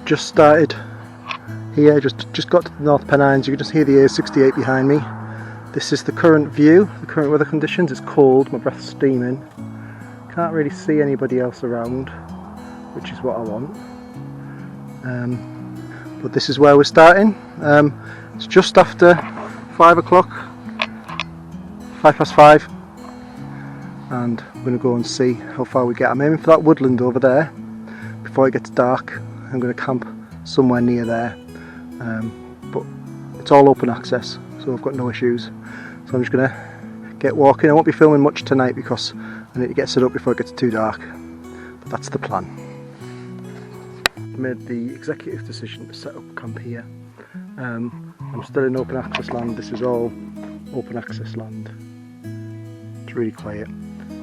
I've just started here, just got to the North Pennines. You can just hear the A68 behind me. This is the current view, the current weather conditions. It's cold, my breath's steaming. Can't really see anybody else around, which is what I want. But this is where we're starting. It's just after 5 o'clock, 5 past 5, and we're going to go and see how far we get. I'm aiming for that woodland over there. Before it gets dark, I'm going to camp somewhere near there, but it's all open access, so I've got no issues. So I'm just going to get walking. I won't be filming much tonight because I need to get set up before it gets too dark, but that's the plan. I've made the executive decision to set up camp here. I'm still in open access land. This is all open access land. It's really quiet.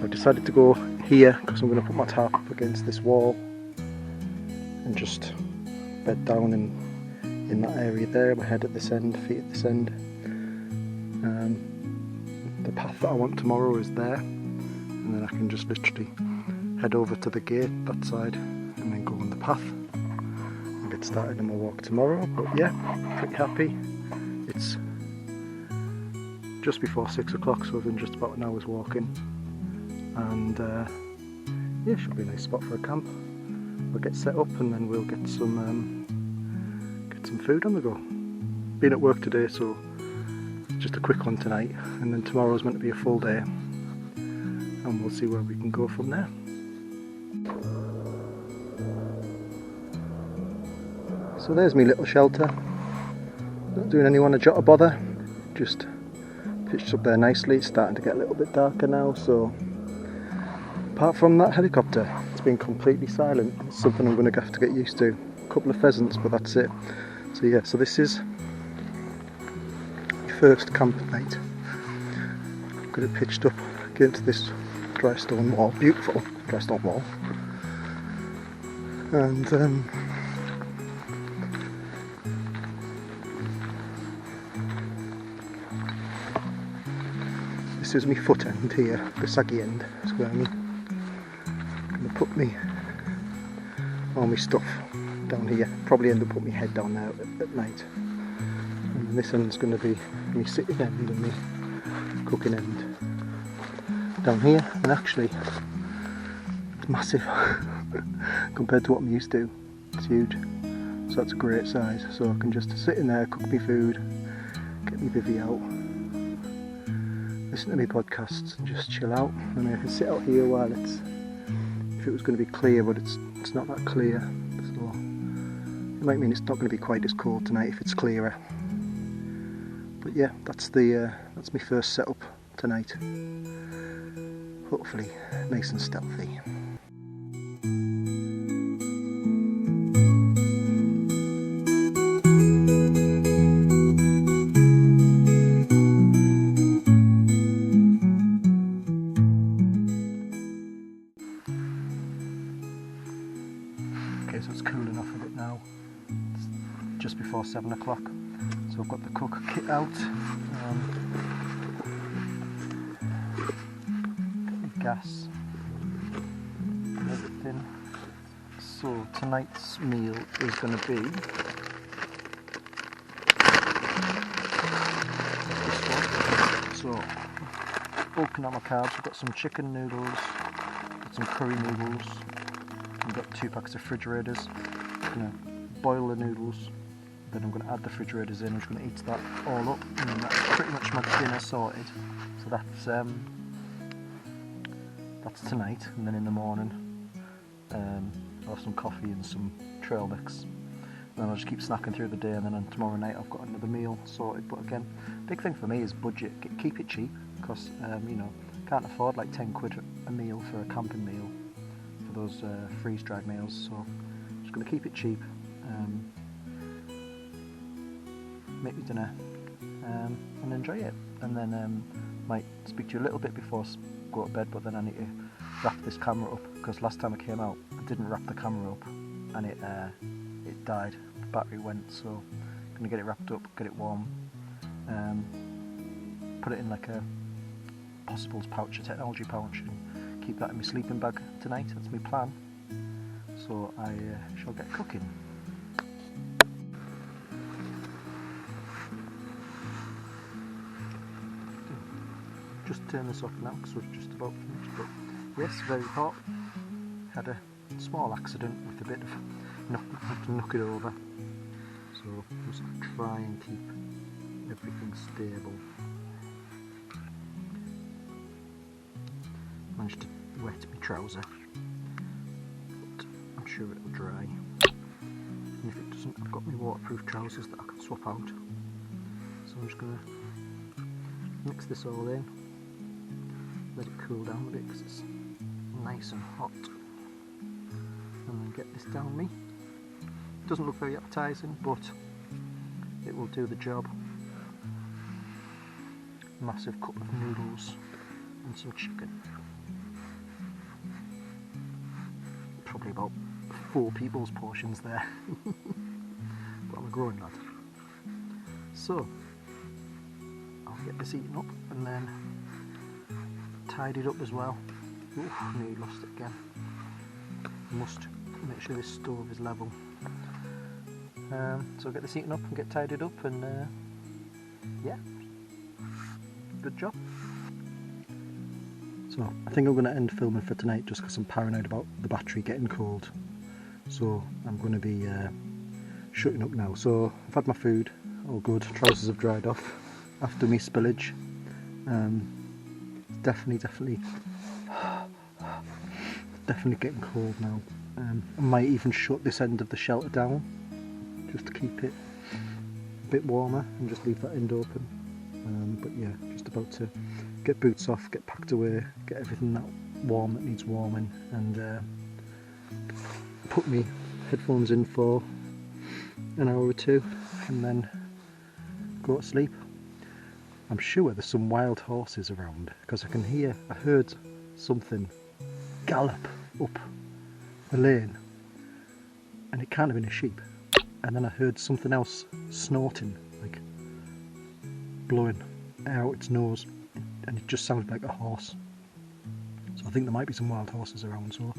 I've decided to go here because I'm going to put my tarp up against this wall and just bed down in that area there, my head at this end, feet at this end. The path that I want tomorrow is there, and then I can just literally head over to the gate that side and then go on the path and get started on my walk tomorrow. But yeah, pretty happy. It's just before 6 o'clock, so within just about an hour's walking, and yeah, should be a nice spot for a camp. We'll get set up and then we'll get some food on the go. Been at work today, so just a quick one tonight, and then tomorrow's meant to be a full day, and we'll see where we can go from there. So there's my little shelter. Not doing anyone a jot of bother, just pitched up there nicely. It's starting to get a little bit darker now, so apart from that helicopter, it's been completely silent. It's something I'm going to have to get used to. A couple of pheasants, but that's it. So yeah, so this is my first camp night. I've got it pitched up against this dry stone wall, beautiful dry stone wall. And this is my foot end here, the saggy end, is where I'm going to put all my stuff down here. Probably end up putting my head down there at night. And this end's going to be my sitting end and my cooking end down here. And actually, it's massive compared to what I'm used to. It's huge. So that's a great size. So I can just sit in there, cook my food, get my bivvy out, listen to my podcasts and just chill out. I mean, I can sit out here while if it was going to be clear, but it's not that clear, so it might mean it's not going to be quite as cold tonight if it's clearer. But yeah, that's my first setup tonight. Hopefully nice and stealthy. Okay, so it's cool enough a bit now. It's just before 7 o'clock. So I've got the cook kit out. Got the gas and everything. So tonight's meal is going to be this one. So open up my carbs. I've got some chicken noodles, got some curry noodles. I've got 2 packs of refrigerators. I'm going to boil the noodles, then I'm going to add the refrigerators in. I'm just going to eat that all up, and then that's pretty much my dinner sorted. So that's tonight, and then in the morning I'll have some coffee and some trail mix. And then I'll just keep snacking through the day, and then on tomorrow night I've got another meal sorted. But again, big thing for me is budget. Keep it cheap, because you know, can't afford like 10 quid a meal for a camping meal, for those freeze-dried meals. So I'm just going to keep it cheap, make me dinner, and enjoy it. And then might speak to you a little bit before I go to bed, but then I need to wrap this camera up, because last time I came out I didn't wrap the camera up and it died, the battery went. So I'm going to get it wrapped up, get it warm, put it in like a Possibles pouch, a technology pouch, and keep that in my sleeping bag tonight. That's my plan. So I shall get cooking. turn this off now because we're just about finished, but yes, very hot. Had a small accident with a bit of had to knock it over, so just try and keep everything stable. Managed to wet my trouser, but I'm sure it'll dry. And if it doesn't, I've got my waterproof trousers that I can swap out. So I'm just going to mix this all in, let it cool down a bit because it's nice and hot, and then get this down me. Doesn't look very appetising, but it will do the job. Massive cup of noodles and some chicken. Probably about 4 people's portions there. But I'm a grown lad. So I'll get this eaten up and then tidied up as well. Oof, nearly lost it again. Must make sure this stove is level. So I'll get this eaten up and get tidied up, and yeah, good job. So I think I'm going to end filming for tonight just because I'm paranoid about the battery getting cold. So I'm going to be shutting up now. So I've had my food, all good. Trousers have dried off after me spillage. Definitely getting cold now. I might even shut this end of the shelter down just to keep it a bit warmer and just leave that end open. But yeah, just about to get boots off, get packed away, get everything that warm that needs warming, and put me headphones in for an hour or two and then go to sleep. I'm sure there's some wild horses around because I heard something gallop up the lane, and it can't have been a sheep, and then I heard something else snorting, like blowing air out its nose, and it just sounded like a horse. So I think there might be some wild horses around, so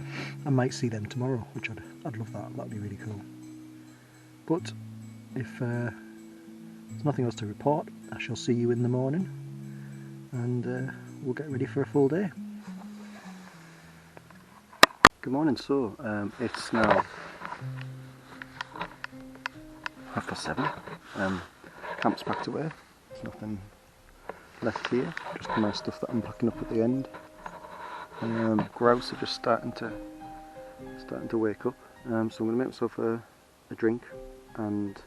I might see them tomorrow, which I'd love that. That'd be really cool. But if there's nothing else to report, I shall see you in the morning, and we'll get ready for a full day. Good morning. So it's now 7:30. Camp's packed away. There's nothing left here. Just my stuff that I'm packing up at the end. Grouse are just starting to wake up. So I'm going to make myself a drink and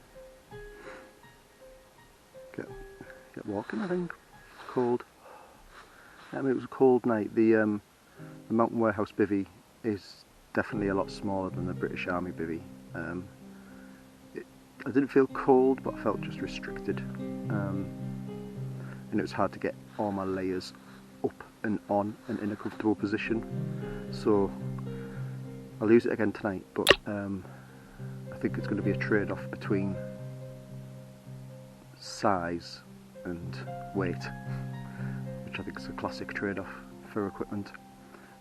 get walking. I think it's cold. I mean, it was a cold night. The Mountain Warehouse bivvy is definitely a lot smaller than the British Army bivvy. I didn't feel cold, but I felt just restricted, and it was hard to get all my layers up and on and in a comfortable position. So I'll use it again tonight, but I think it's going to be a trade-off between size and weight, which I think is a classic trade-off for equipment.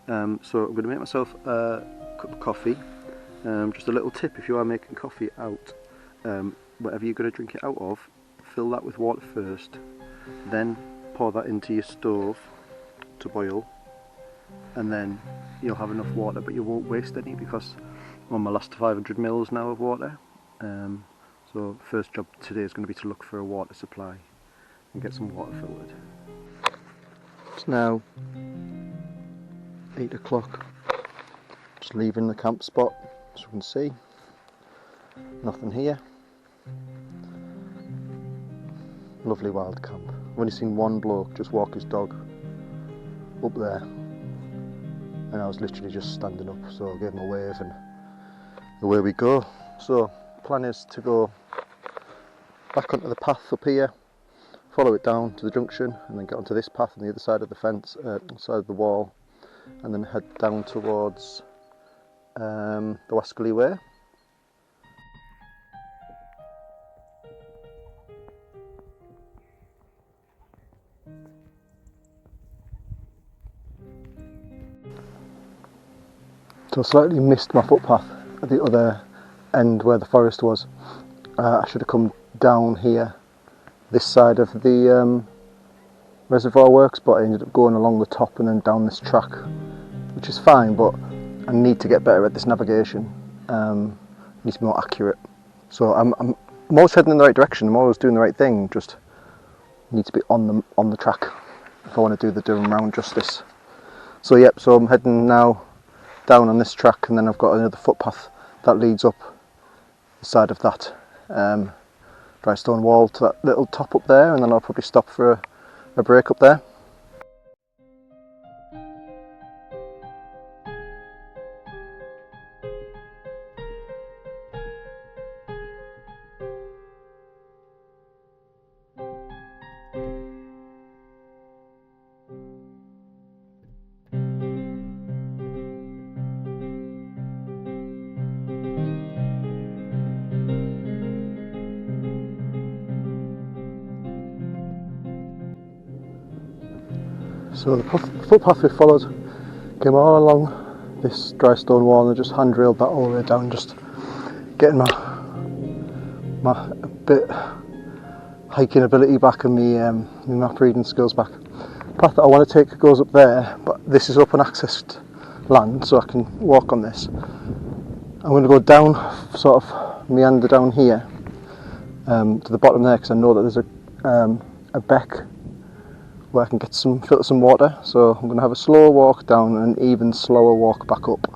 So I'm going to make myself a cup of coffee. Just a little tip: if you are making coffee out, whatever you're going to drink it out of, fill that with water first, then pour that into your stove to boil, and then you'll have enough water, but you won't waste any, because I'm on my last 500 mils now of water. So first job today is going to be to look for a water supply and get some water filtered. It's now 8 o'clock, just leaving the camp spot, as you can see, nothing here. Lovely wild camp. I've only seen one bloke just walk his dog up there, and I was literally just standing up, so I gave him a wave and away we go. So plan is to go back onto the path up here, follow it down to the junction, and then get onto this path on the other side of the fence, side of the wall, and then head down towards the Waskerly Way. So I slightly missed my footpath at the other end where the forest was. I should have come down here, this side of the reservoir works, but I ended up going along the top and then down this track, which is fine, but I need to get better at this navigation. Need to be more accurate. So I'm always heading in the right direction, I'm always doing the right thing, just need to be on the track if I want to do the Durham round justice. So yep, so I'm heading now down on this track, and then I've got another footpath that leads up the side of that dry stone wall to that little top up there, and then I'll probably stop for a break up there. So the footpath we followed came all along this dry stone wall, and I just handrailed that all the way down, just getting my bit hiking ability back and my map reading skills back. The path that I want to take goes up there, but this is open accessed land, so I can walk on this. I'm going to go down, sort of meander down here to the bottom there, because I know that there's a beck where I can get filter some water. So I'm going to have a slower walk down and an even slower walk back up.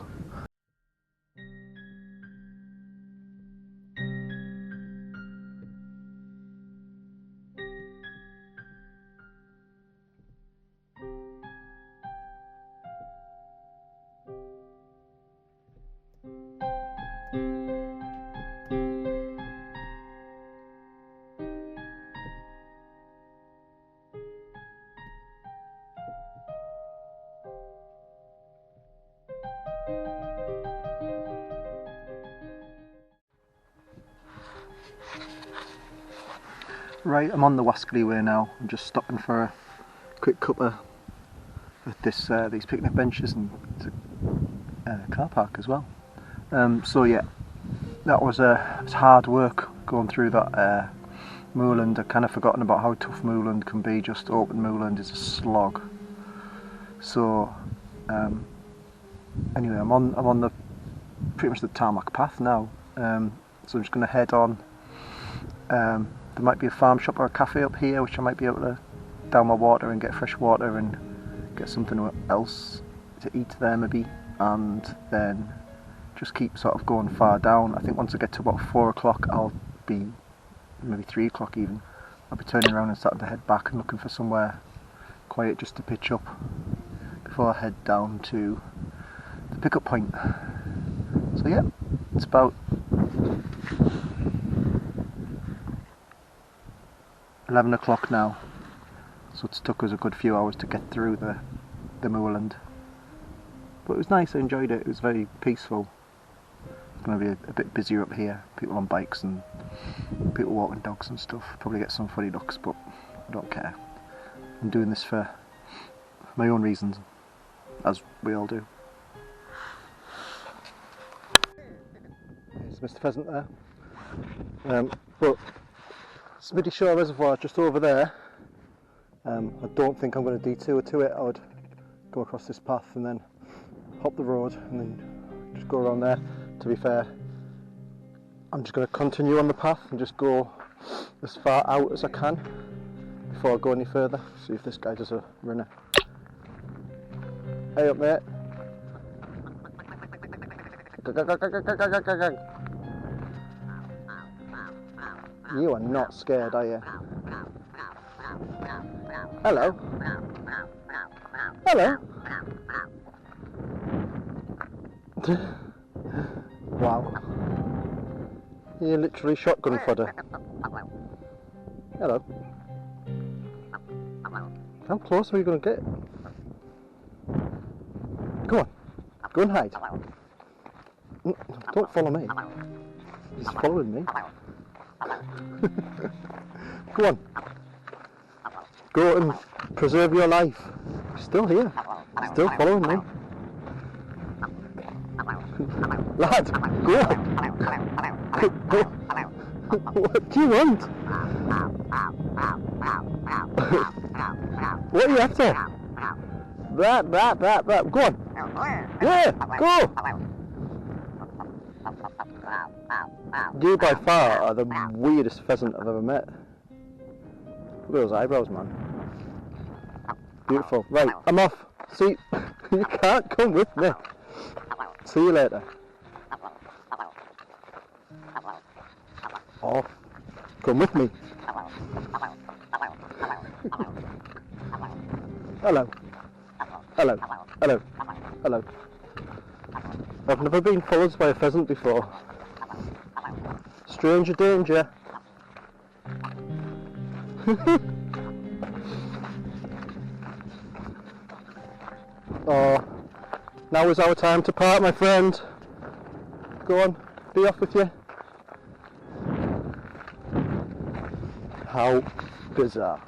Right, I'm on the Waskerly Way now. I'm just stopping for a quick cuppa with these picnic benches, and it's a car park as well. So yeah, that was hard work going through that moorland. I've kind of forgotten about how tough moorland can be. Just open moorland is a slog. So anyway, I'm on the pretty much the tarmac path now. So I'm just going to head on. There might be a farm shop or a cafe up here, which I might be able to down my water and get fresh water and get something else to eat there maybe, and then just keep sort of going far down. I think once I get to about 4 o'clock, I'll be, maybe 3 o'clock even, I'll be turning around and starting to head back and looking for somewhere quiet just to pitch up before I head down to the pickup point. So yeah, it's about 11 o'clock now, so it's took us a good few hours to get through the moorland, but it was nice. I enjoyed it. It was very peaceful. It's going to be a bit busier up here, people on bikes and people walking dogs and stuff. Probably get some funny looks, but I don't care. I'm doing this for my own reasons, as we all do. There's Mr. Pheasant there, but Smitty Shore Reservoir just over there. I don't think I'm going to detour to it. I would go across this path and then hop the road and then just go around there. To be fair, I'm just going to continue on the path and just go as far out as I can before I go any further. See if this guy does a runner. Hey up mate. You are not scared, are you? Hello? Hello? Wow. You're literally shotgun fodder. Hello. How close are we going to get? Come on. Go and hide. Don't follow me. He's following me. Go on. Go and preserve your life. Still here. Still following me. Lad, go. Go. What do you want? What are you after? That. Go on. Yeah, go. You by far are the weirdest pheasant I've ever met. Look at those eyebrows, man. Beautiful. Right, I'm off. See, you can't come with me. See you later. Off. Come with me. Hello. Hello. Hello. Hello. I've never been followed by a pheasant before. Stranger danger. Oh, now is our time to part, my friend. Go on, be off with you. How bizarre.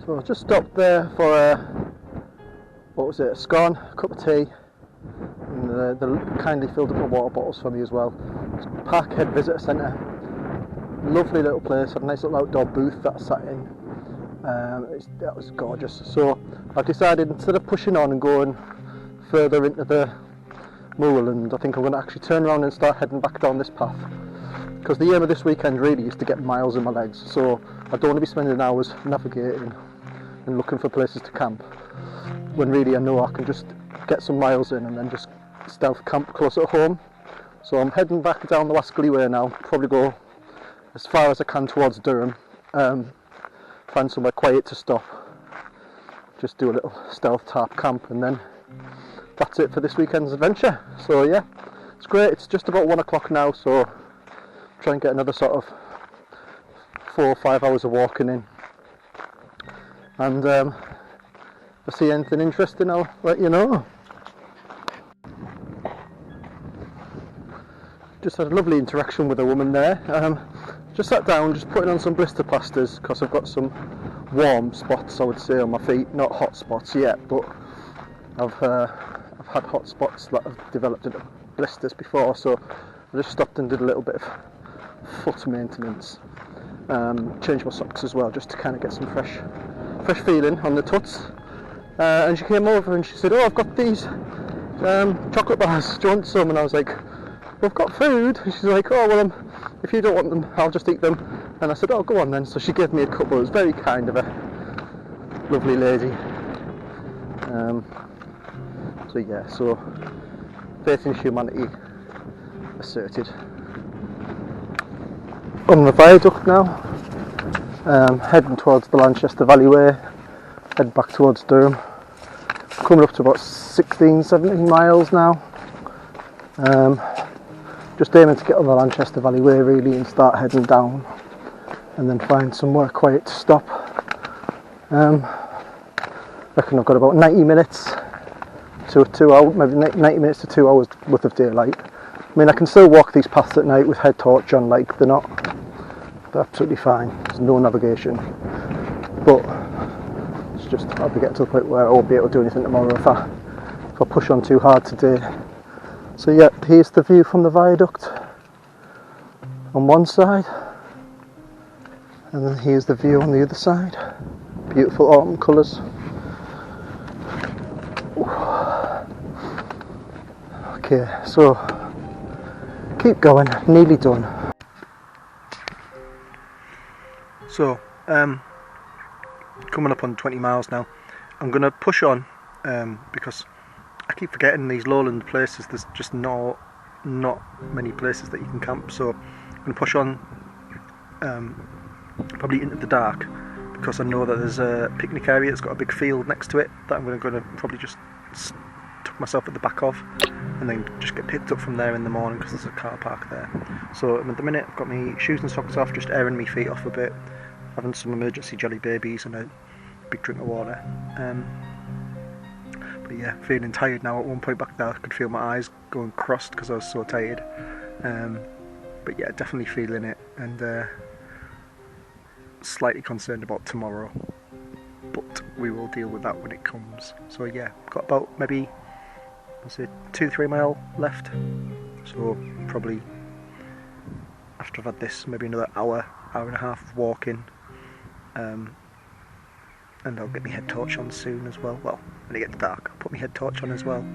So I just stopped there for a scone, a cup of tea, and they kindly filled up my water bottles for me as well. It's Parkhead Visitor Centre, lovely little place, had a nice little outdoor booth that I sat in. That was gorgeous. So I decided, instead of pushing on and going further into the moorland, I think I'm going to actually turn around and start heading back down this path, because the aim of this weekend really is to get miles in my legs, so I don't want to be spending hours navigating and looking for places to camp, when really I know I can just get some miles in and then just stealth camp closer to home. So I'm heading back down the Waskerly Way now, probably go as far as I can towards Durham, find somewhere quiet to stop, just do a little stealth tarp camp, and then that's it for this weekend's adventure. So yeah, it's great. It's just about 1 o'clock now, so try and get another sort of 4 or 5 hours of walking in, and if I see anything interesting I'll let you know. Just had a lovely interaction with a woman there. Just sat down, just putting on some blister plasters, because I've got some warm spots, I would say, on my feet. Not hot spots yet, but I've had hot spots that have developed into blisters before, so I just stopped and did a little bit of foot maintenance. Changed my socks as well, just to kind of get some fresh feeling on the tuts. And she came over and she said, "Oh, I've got these chocolate bars, do you want some?" And I was like, "We've got food." And she's like, "Oh, well, if you don't want them, I'll just eat them." And I said, "Oh, go on then." So she gave me a couple. It was very kind of a lovely lady. So yeah, so faith in humanity asserted. On the viaduct now, heading towards the Lanchester Valley Way, head back towards Durham. Coming up to about 16-17 miles now. Just aiming to get on the Lanchester Valley Way really and start heading down, and then find somewhere quiet to stop. Reckon I've got about 90 minutes to 2 hours, maybe 90 minutes to 2 hours worth of daylight. I mean, I can still walk these paths at night with head torch on, like they're absolutely fine. There's no navigation, but it's just I'll be getting to the point where I won't be able to do anything tomorrow if I push on too hard today. So yeah, here's the view from the viaduct on one side, and then here's the view on the other side. Beautiful autumn colours. Okay, so keep going, nearly done. So, coming up on 20 miles now. I'm going to push on because I keep forgetting these lowland places, there's just not many places that you can camp. So I'm going to push on probably into the dark, because I know that there's a picnic area that's got a big field next to it that I'm going to probably just tuck myself at the back of, and then just get picked up from there in the morning, because there's a car park there. So at the minute I've got my shoes and socks off, just airing my feet off a bit, having some emergency jelly babies and a big drink of water. But yeah, feeling tired now. At one point back there I could feel my eyes going crossed because I was so tired. But yeah, definitely feeling it, and slightly concerned about tomorrow, but we will deal with that when it comes. So yeah, got about maybe 2-3 mile left, so probably after I've had this maybe another hour and a half of walking, and I'll get my head torch on soon as well. Well, when it gets dark I'll put my head torch on as well.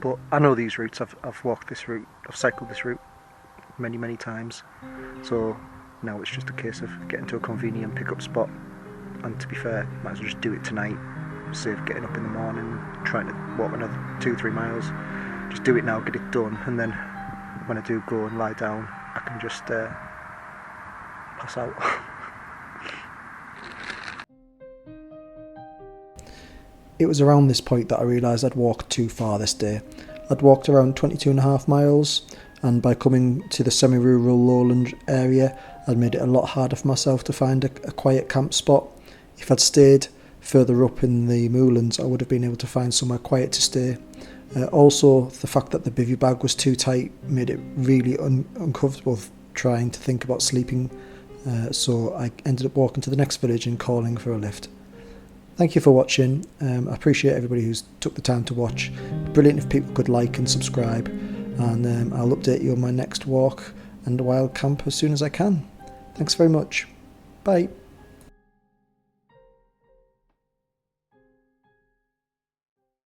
But I know these routes, I've walked this route, I've cycled this route many times, so now it's just a case of getting to a convenient pick-up spot. And to be fair, might as well just do it tonight, save getting up in the morning trying to walk another 2-3 miles. Just do it now, get it done, and then when I do go and lie down I can just pass out. It was around this point that I realised I'd walked too far this day. I'd walked around 22.5 miles, and by coming to the semi-rural lowland area I'd made it a lot harder for myself to find a quiet camp spot. If I'd stayed further up in the moorlands I would have been able to find somewhere quiet to stay. Also, the fact that the bivvy bag was too tight made it really uncomfortable trying to think about sleeping, so I ended up walking to the next village and calling for a lift. Thank you for watching. I appreciate everybody who's took the time to watch. Brilliant if people could like and subscribe, and I'll update you on my next walk and wild camp as soon as I can. Thanks very much. Bye.